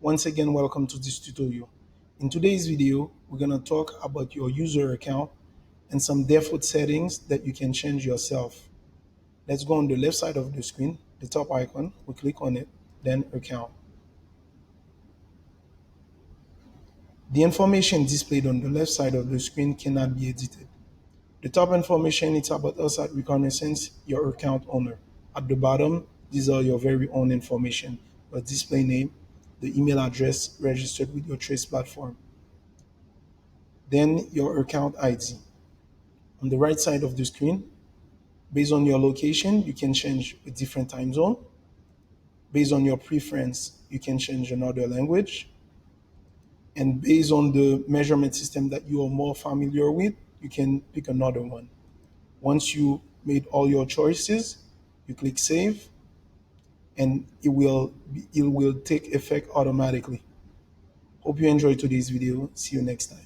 Once again, welcome to this tutorial. In today's video, we're going to talk about your user account and some default settings that you can change yourself. Let's go on the left side of the screen, the top icon, we click on it, then account. The information displayed on the left side of the screen cannot be edited. The top information is about us at Reconnaissance, your account owner. At the bottom, these are your very own information, your display name, the email address registered with your Trace platform. Then your account ID. On the right side of the screen, based on your location, you can change a different time zone. Based on your preference, you can change another language. And based on the measurement system that you are more familiar with, you can pick another one. Once you made all your choices, you click save and it will take effect automatically. Hope you enjoyed today's video. See you next time.